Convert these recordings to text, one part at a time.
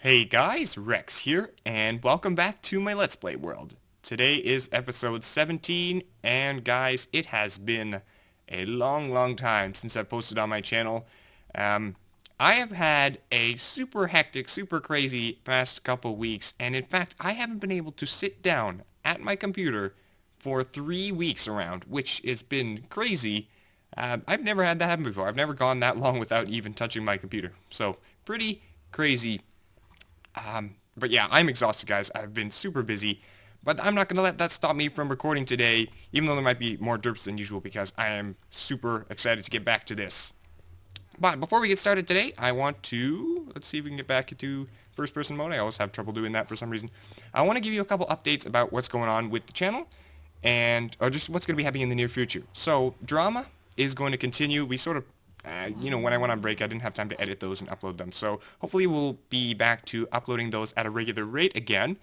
Hey guys, Rex here, and welcome back to my Let's Play world. Today is episode 17, and guys, it has been a long time since I posted on my channel. Um, I have had a super hectic, super crazy past couple weeks, and in fact, I haven't been able to sit down at my computer for 3 weeks around, which has been crazy. I've never had that happen before. I've never gone that long without even touching my computer. So, pretty crazy. But yeah, I'm exhausted, guys. I've been super busy, but I'm not going to let that stop me from recording today, even though there might be more derps than usual, because I am super excited to get back to this. But before we get started today, I want to, let's see if we can get back into first person mode. I always have trouble doing that for some reason. I want to give you a couple updates about what's going on with the channel, and or just what's going to be happening in the near future. So, drama is going to continue. We sort of when I went on break, I didn't have time to edit those and upload them. So hopefully we'll be back to uploading those at a regular rate again.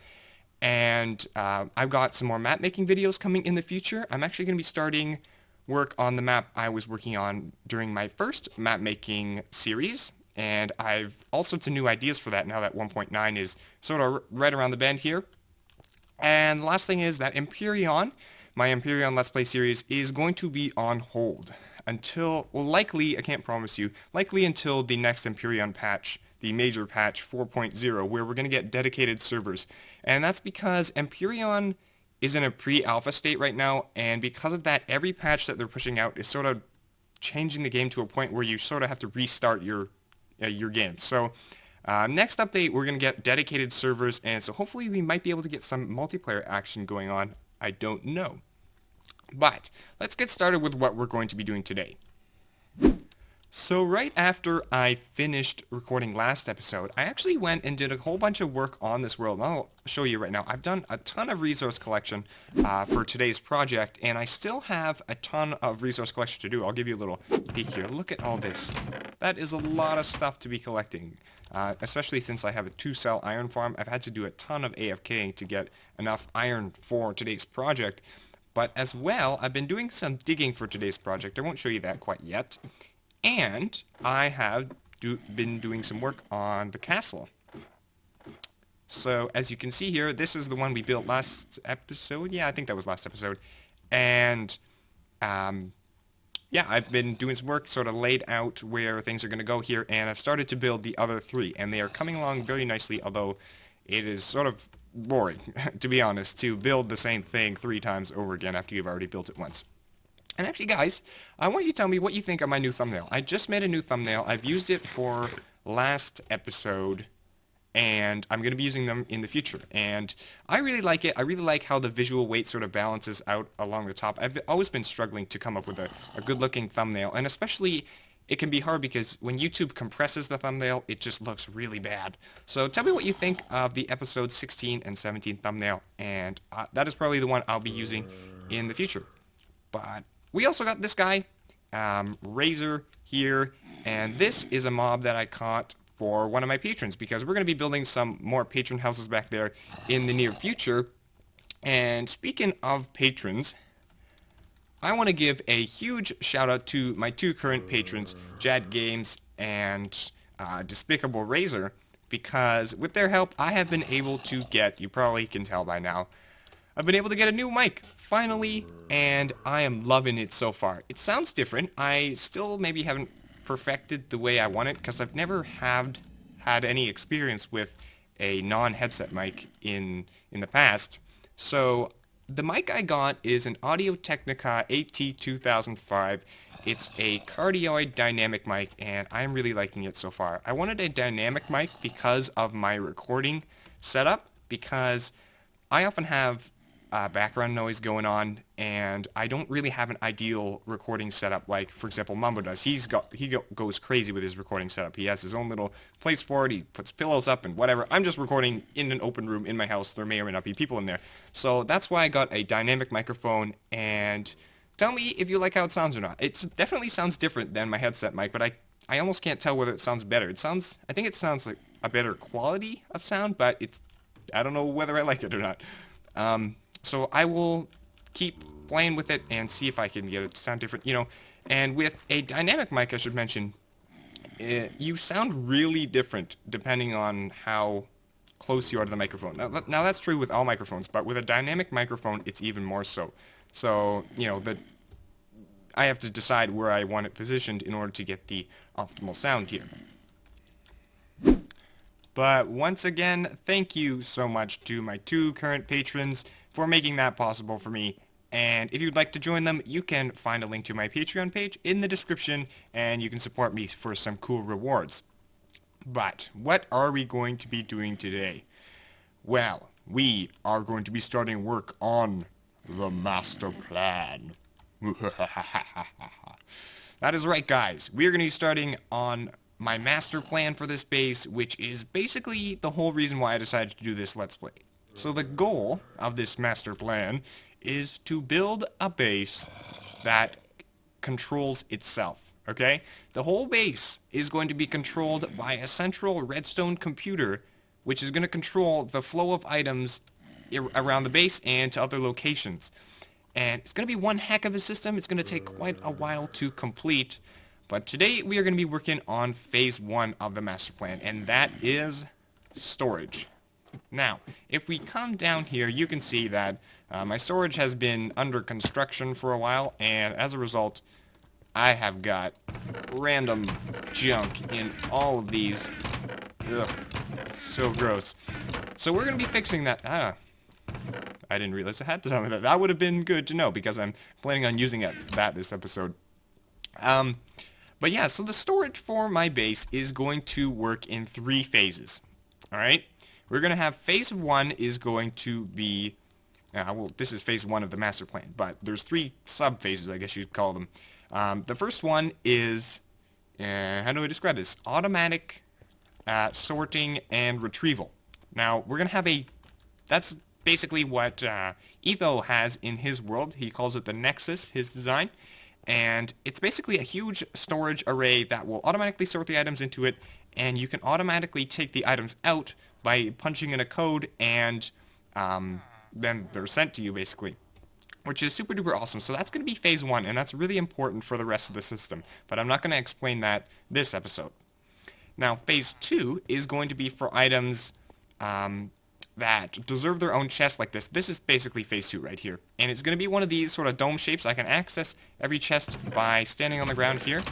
And I've got some more map making videos coming in the future. I'm actually going to be starting work on the map I was working on during my first map making series. And I've all sorts of new ideas for that now that 1.9 is sort of right around the bend here. And the last thing is that Empyrean, my Empyrean Let's Play series, is going to be on hold until, well, likely, I can't promise you, likely until the next Empyrean patch, the major patch 4.0, where we're going to get dedicated servers. And that's because Empyrean is in a pre-alpha state right now, and because of that, every patch that they're pushing out is sort of changing the game to a point where you sort of have to restart your game. So next update, we're going to get dedicated servers, and so hopefully we might be able to get some multiplayer action going on. I don't know. But let's get started with what we're going to be doing today. So right after I finished recording last episode, I actually went and did a whole bunch of work on this world. And I'll show you right now. I've done a ton of resource collection for today's project, and I still have a ton of resource collection to do. I'll give you a little peek here. Look at all this. That is a lot of stuff to be collecting, especially since I have a 2-cell iron farm. I've had to do a ton of AFKing to get enough iron for today's project. But as well, I've been doing some digging for today's project. I won't show you that quite yet. And I have been doing some work on the castle. So as you can see here, this is the one we built last episode. Yeah, I think that was last episode. And yeah, I've been doing some work, sort of laid out where things are going to go here, and I've started to build the other three, and they are coming along very nicely, although it is sort of boring, to be honest, to build the same thing 3 times over again after you've already built it once. And actually, guys, I want you to tell me what you think of my new thumbnail. I just made a new thumbnail. I've used it for last episode, and I'm going to be using them in the future. And I really like it. I really like how the visual weight sort of balances out along the top. I've always been struggling to come up with a good-looking thumbnail, and especially it can be hard because when YouTube compresses the thumbnail, it just looks really bad. So tell me what you think of the episode 16 and 17 thumbnail, and that is probably the one I'll be using in the future. But we also got this guy, Razor, here, and this is a mob that I caught for one of my patrons because we're going to be building some more patron houses back there in the near future. And speaking of patrons, I want to give a huge shout out to my 2 current patrons, Jad Games and Despicable Razor, because with their help I have been able to get, you probably can tell by now, I've been able to get a new mic, finally, and I am loving it so far. It sounds different. I still maybe haven't perfected the way I want it, because I've never had any experience with a non-headset mic in the past. So the mic I got is an Audio-Technica AT2005. It's a cardioid dynamic mic, and I'm really liking it so far. I wanted a dynamic mic because of my recording setup, because I often have background noise going on, and I don't really have an ideal recording setup like, for example, Mumbo does. He goes crazy with his recording setup. He has his own little place for it. He puts pillows up and whatever. I'm just recording in an open room in my house. There may or may not be people in there. So that's why I got a dynamic microphone, and tell me if you like how it sounds or not. It definitely sounds different than my headset mic, but I almost can't tell whether it sounds better. I think it sounds like a better quality of sound, but I don't know whether I like it or not. So I will keep playing with it and see if I can get it to sound different, And with a dynamic mic, I should mention, you sound really different depending on how close you are to the microphone. Now that's true with all microphones, but with a dynamic microphone, it's even more so. So, I have to decide where I want it positioned in order to get the optimal sound here. But once again, thank you so much to my 2 current patrons for making that possible for me. And if you'd like to join them, you can find a link to my Patreon page in the description, and you can support me for some cool rewards. But what are we going to be doing today? Well, we are going to be starting work on the master plan. That is right, guys. We are going to be starting on my master plan for this base, which is basically the whole reason why I decided to do this Let's Play. So the goal of this master plan is to build a base that controls itself, okay? The whole base is going to be controlled by a central redstone computer, which is going to control the flow of items around the base and to other locations. And it's going to be one heck of a system. It's going to take quite a while to complete. But today we are going to be working on phase 1 of the master plan, and that is storage. Now, if we come down here, you can see that my storage has been under construction for a while, and as a result, I have got random junk in all of these. Ugh, so gross. So we're going to be fixing that. I didn't realize I had to tell me that. That would have been good to know because I'm planning on using that this episode. But yeah, so the storage for my base is going to work in 3 phases. Alright? We're going to have phase 1 is going to be... well, this is phase 1 of the master plan, but there's 3 sub-phases, I guess you'd call them. The first one is... how do I describe this? Automatic sorting and retrieval. Now, we're going to have a... That's basically what Etho has in his world. He calls it the Nexus, his design. And it's basically a huge storage array that will automatically sort the items into it, and you can automatically take the items out by punching in a code, and then they're sent to you, basically, which is super duper awesome. So that's going to be phase 1, and that's really important for the rest of the system, but I'm not going to explain that this episode. Now, phase 2 is going to be for items that deserve their own chest like this. This is basically phase 2 right here. And it's going to be one of these sort of dome shapes. I can access every chest by standing on the ground here.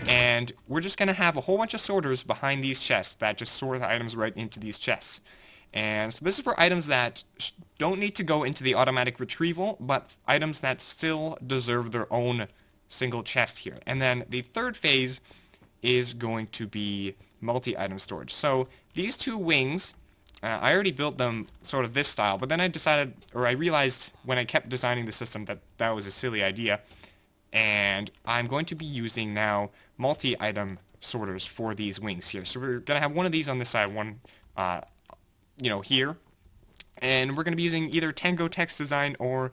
And we're just going to have a whole bunch of sorters behind these chests that just sort the items right into these chests. And so this is for items that don't need to go into the automatic retrieval, but items that still deserve their own single chest here. And then the third phase is going to be multi-item storage. So these 2 wings... I already built them sort of this style, but then I realized when I kept designing the system that that was a silly idea, and I'm going to be using now multi-item sorters for these wings here. So we're going to have one of these on this side, one, here, and we're going to be using either Tango Text design or,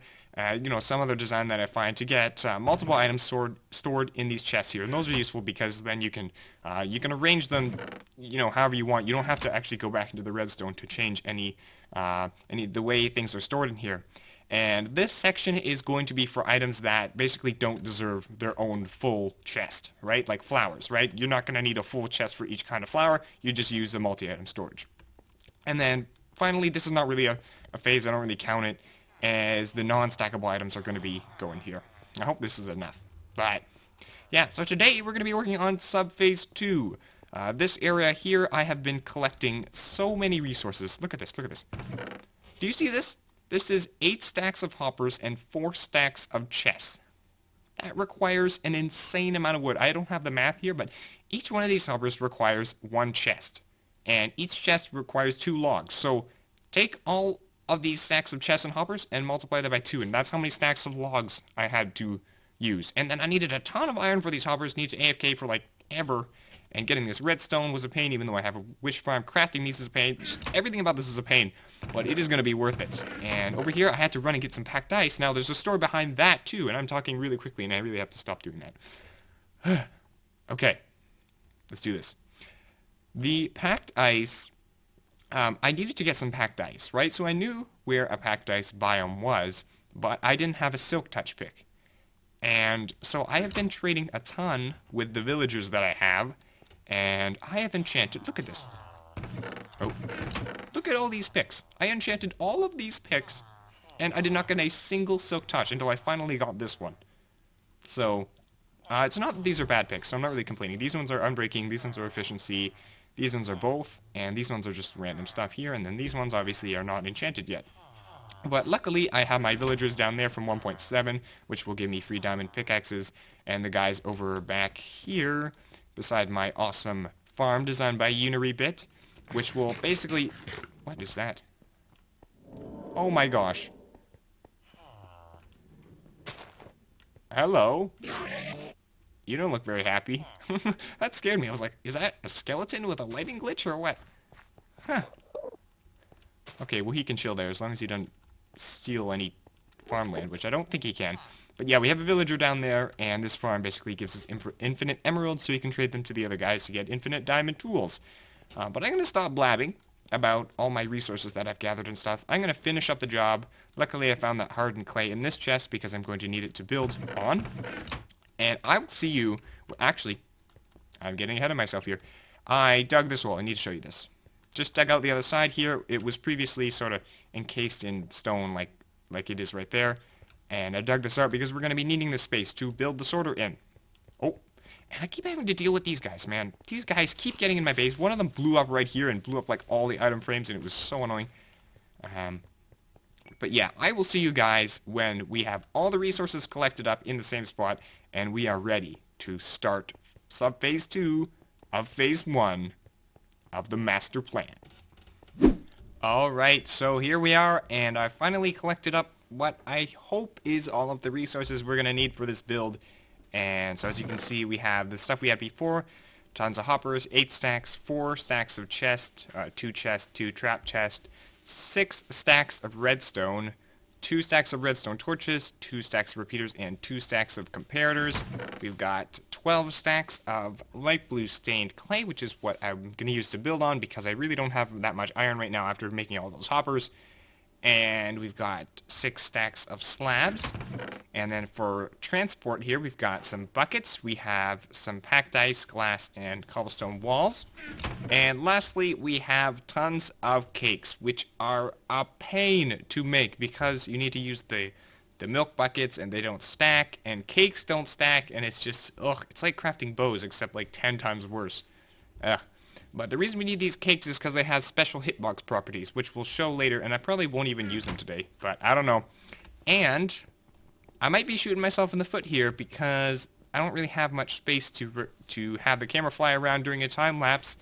some other design that I find to get multiple items stored in these chests here. And those are useful because then you can arrange them, however you want. You don't have to actually go back into the redstone to change any the way things are stored in here. And this section is going to be for items that basically don't deserve their own full chest, right? Like flowers, right? You're not going to need a full chest for each kind of flower. You just use the multi-item storage. And then finally, this is not really a phase. I don't really count it, as the non-stackable items are going to be going here. I hope this is enough. But yeah, so today we're going to be working on sub-phase 2. This area here, I have been collecting so many resources. Look at this, look at this. Do you see this? This is 8 stacks of hoppers and 4 stacks of chests. That requires an insane amount of wood. I don't have the math here, but each one of these hoppers requires 1 chest. And each chest requires 2 logs. So take all of these stacks of chests and hoppers and multiply that by 2, and that's how many stacks of logs I had to use. And then I needed a ton of iron for these hoppers, needed AFK for like ever, and getting this redstone was a pain, even though I have a wish farm. Crafting these is a pain. Just everything about this is a pain, but it is going to be worth it. And over here I had to run and get some packed ice. Now there's a story behind that too, and I'm talking really quickly and I really have to stop doing that. Okay, let's do this. The packed ice... I needed to get some packed ice, right? So I knew where a packed ice biome was, but I didn't have a silk touch pick. And so I have been trading a ton with the villagers that I have, And I have enchanted, look at this. Oh, look at all these picks. I enchanted all of these picks, and I did not get a single silk touch until I finally got this one. So, it's not that these are bad picks, so I'm not really complaining. These ones are unbreaking, these ones are efficiency, these ones are both, and these ones are just random stuff here, and then these ones obviously are not enchanted yet. But luckily, I have my villagers down there from 1.7, which will give me free diamond pickaxes, and the guys over back here, beside my awesome farm designed by Uniribit, which will basically... What is that? Oh my gosh. Hello? You don't look very happy. That scared me. I was like, is that a skeleton with a lighting glitch or what? Huh. Okay, well he can chill there as long as he doesn't steal any farmland, which I don't think he can. But yeah, we have a villager down there, and this farm basically gives us infinite emeralds so we can trade them to the other guys to get infinite diamond tools. But I'm going to stop blabbing about all my resources that I've gathered and stuff. I'm going to finish up the job. Luckily, I found that hardened clay in this chest because I'm going to need it to build on. And I will see you... Well, actually, I'm getting ahead of myself here. I dug this hole. I need to show you this. Just dug out the other side here. It was previously sort of encased in stone like it is right there. And I dug this out because we're going to be needing this space to build the sorter in. Oh, and I keep having to deal with these guys, man. These guys keep getting in my base. One of them blew up right here and blew up like all the item frames, and it was so annoying. But yeah, I will see you guys when we have all the resources collected up in the same spot, and we are ready to start sub-phase 2 of phase 1 of the master plan. Alright, so here we are, and I finally collected up what I hope is all of the resources we're going to need for this build. And so as you can see, we have the stuff we had before, tons of hoppers, 8 stacks, 4 stacks of chest, 2 chests, 2 trap chest, 6 stacks of redstone, 2 stacks of redstone torches, 2 stacks of repeaters, and 2 stacks of comparators. We've got 12 stacks of light blue stained clay, which is what I'm going to use to build on because I really don't have that much iron right now after making all those hoppers. And we've got 6 stacks of slabs. And then for transport here, we've got some buckets. We have some packed ice, glass, and cobblestone walls. And lastly, we have tons of cakes, which are a pain to make because you need to use the milk buckets and they don't stack, and cakes don't stack, and it's just, ugh, it's like crafting bows except like 10 times worse. Ugh. But the reason we need these cakes is because they have special hitbox properties, which we'll show later, and I probably won't even use them today, but I don't know. And I might be shooting myself in the foot here because I don't really have much space to have the camera fly around during a time lapse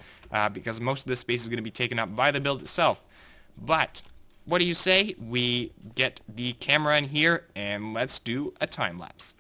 because most of this space is going to be taken up by the build itself. But what do you say we get the camera in here and let's do a time lapse?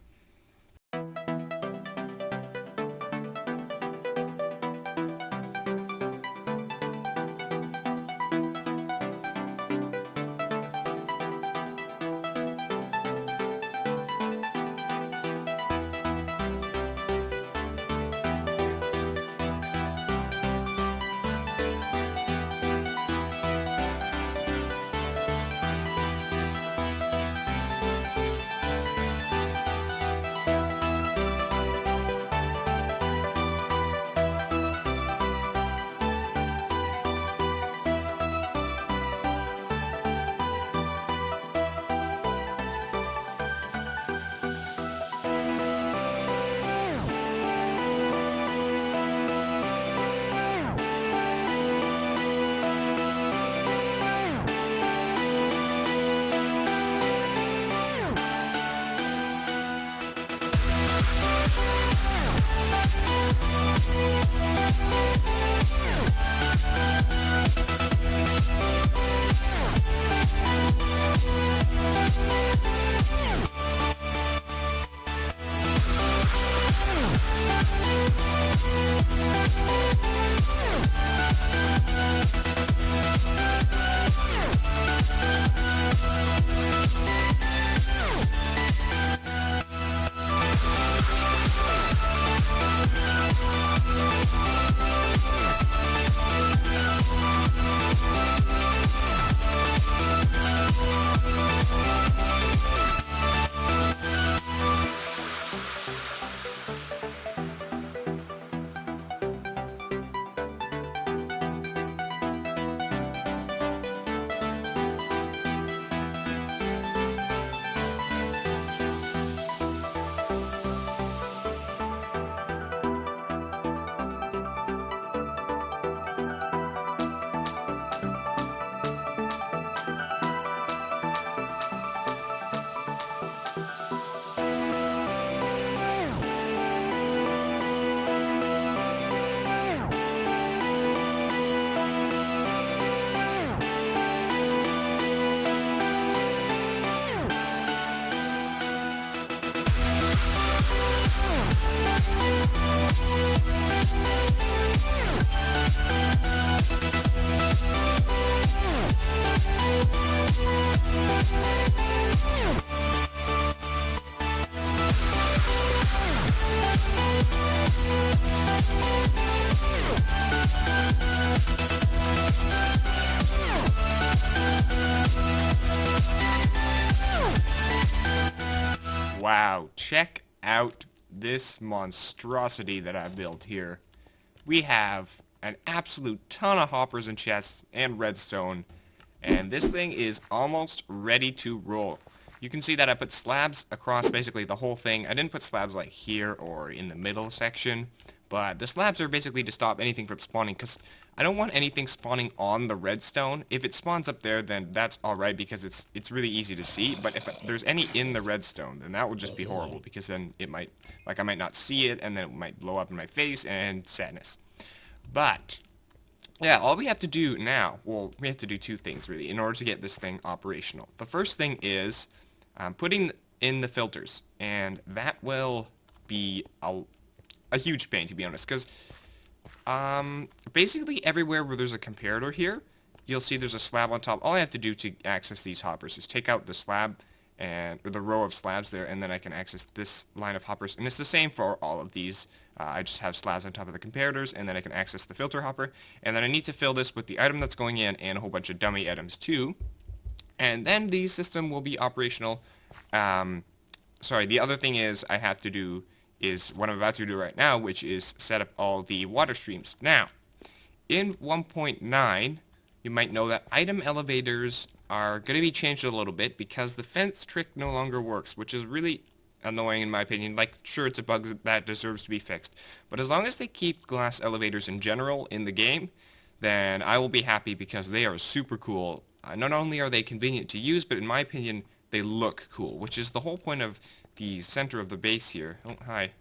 check out this monstrosity that I built here. We have an absolute ton of hoppers and chests and redstone, and this thing is almost ready to roll. You can see that I put slabs across basically the whole thing. I didn't put slabs like here or in the middle section, but the slabs are basically to stop anything from spawning, because I don't want anything spawning on the redstone. If it spawns up there, then that's alright, because it's really easy to see, but if there's any in the redstone, then that would just be horrible, because then it might, like, I might not see it, and then it might blow up in my face, and sadness. But yeah, all we have to do now, well, we have to do two things, really, in order to get this thing operational. The first thing is putting in the filters, and that will be a huge pain, to be honest, because basically everywhere where there's a comparator here, you'll see there's a slab on top. All I have to do to access these hoppers is take out the slab, or the row of slabs there, and then I can access this line of hoppers, and it's the same for all of these. I just have slabs on top of the comparators, and then I can access the filter hopper, and then I need to fill this with the item that's going in and a whole bunch of dummy items too, and then the system will be operational. Sorry, the other thing is I have to do is what I'm about to do right now, which is set up all the water streams. Now, in 1.9, you might know that item elevators are going to be changed a little bit because the fence trick no longer works, which is really annoying in my opinion. Like, sure, it's a bug that deserves to be fixed, but as long as they keep glass elevators in general in the game, then I will be happy, because they are super cool. Not only are they convenient to use, but in my opinion, they look cool, which is the whole point of the center of the base here. Oh, hi.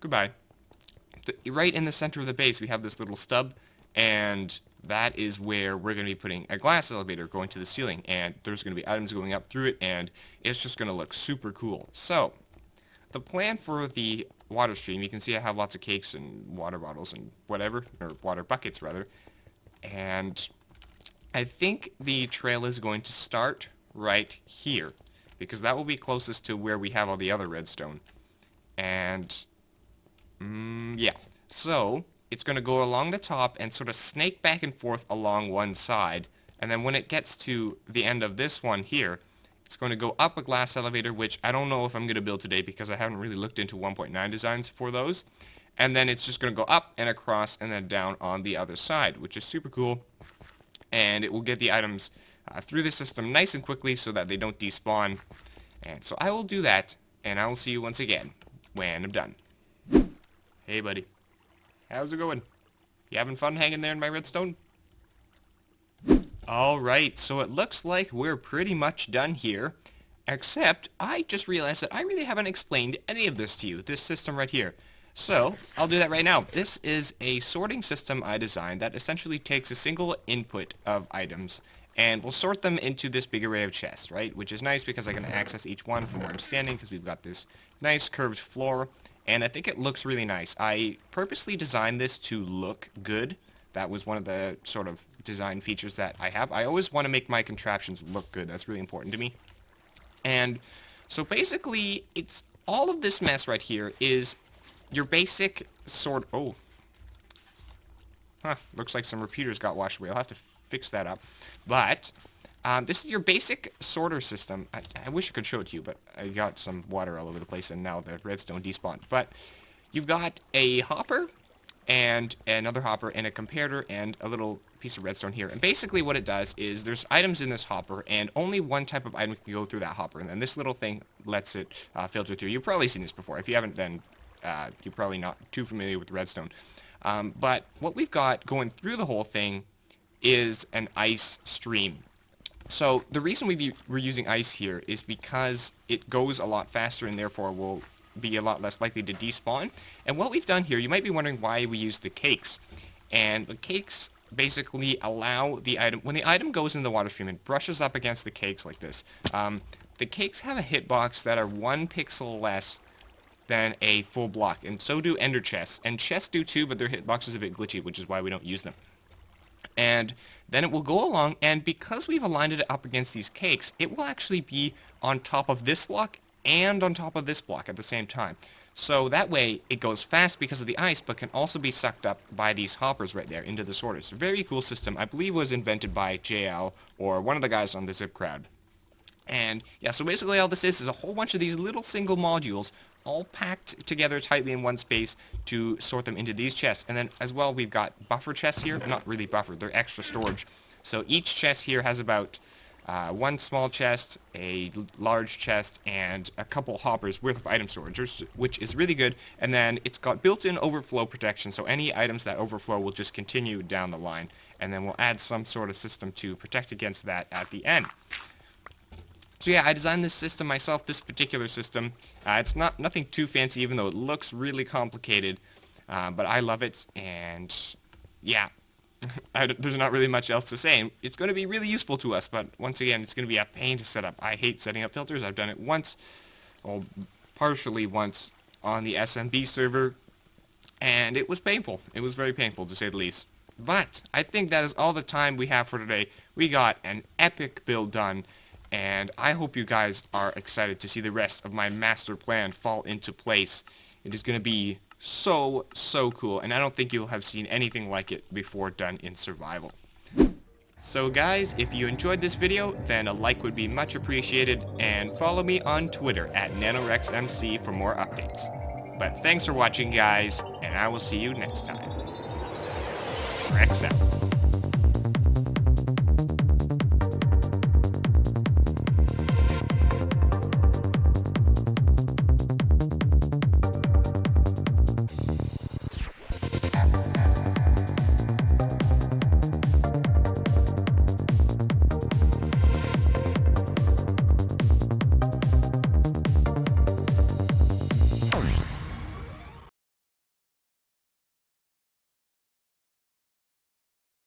Goodbye. Right in the center of the base, we have this little stub, and that is where we're going to be putting a glass elevator going to the ceiling, and there's going to be items going up through it, and it's just going to look super cool. So, the plan for the water stream, you can see I have lots of cakes and water bottles and whatever, or water buckets rather, and I think the trail is going to start right here, because that will be closest to where we have all the other redstone. And yeah, so it's going to go along the top and sort of snake back and forth along one side, and then when it gets to the end of this one here, it's going to go up a glass elevator, which I don't know if I'm going to build today because I haven't really looked into 1.9 designs for those, and then it's just going to go up and across and then down on the other side, which is super cool, and it will get the items through the system nice and quickly so that they don't despawn. And so I will do that, and I will see you once again when I'm done. Hey buddy, how's it going? You having fun hanging there in my redstone? Alright, so it looks like we're pretty much done here, except I just realized that I really haven't explained any of this to you, this system right here. So, I'll do that right now. This is a sorting system I designed that essentially takes a single input of items and we'll sort them into this big array of chests, right? Which is nice because I can access each one from where I'm standing, because we've got this nice curved floor, and I think it looks really nice. I purposely designed this to look good. That was one of the sort of design features that I have. I always want to make my contraptions look good. That's really important to me. And so basically, it's all of this mess right here is your basic sort... Oh. Huh, looks like some repeaters got washed away. I'll have to fix that up. But this is your basic sorter system. I wish I could show it to you, but I got some water all over the place and now the redstone despawned. But you've got a hopper and another hopper and a comparator and a little piece of redstone here. And basically what it does is there's items in this hopper and only one type of item can go through that hopper. And then this little thing lets it filter through. You've probably seen this before. If you haven't, then you're probably not too familiar with redstone. But what we've got going through the whole thing is an ice stream. So the reason we're using ice here is because it goes a lot faster and therefore will be a lot less likely to despawn. And what we've done here, you might be wondering why we use the cakes. And the cakes basically allow the item, when the item goes in the water stream and brushes up against the cakes like this, the cakes have a hitbox that are 1 pixel less than a full block, and so do ender chests. And chests do too, but their hitbox is a bit glitchy, which is why we don't use them. And then it will go along, and because we've aligned it up against these cakes, it will actually be on top of this block and on top of this block at the same time. So that way, it goes fast because of the ice, but can also be sucked up by these hoppers right there into the sorters. Very cool system. I believe it was invented by JL, or one of the guys on the Zip Crowd. And yeah, so basically all this is a whole bunch of these little single modules all packed together tightly in one space to sort them into these chests. And then as well, we've got buffer chests here. Not really buffer, they're extra storage. So each chest here has about one small chest, a large chest, and a couple hoppers worth of item storage, which is really good. And then it's got built-in overflow protection, so any items that overflow will just continue down the line. And then we'll add some sort of system to protect against that at the end. So yeah, I designed this system myself, this particular system. It's nothing too fancy, even though it looks really complicated, but I love it, and yeah, there's not really much else to say. It's going to be really useful to us, but once again, it's going to be a pain to set up. I hate setting up filters. I've done it once, or partially once, on the SMB server, and it was painful. It was very painful, to say the least. But I think that is all the time we have for today. We got an epic build done, and I hope you guys are excited to see the rest of my master plan fall into place. It is going to be so cool, and I don't think you'll have seen anything like it before done in survival. So guys, if you enjoyed this video, then a like would be much appreciated, and follow me on Twitter at NanoRexMC for more updates. But thanks for watching, guys, and I will see you next time. Rex out.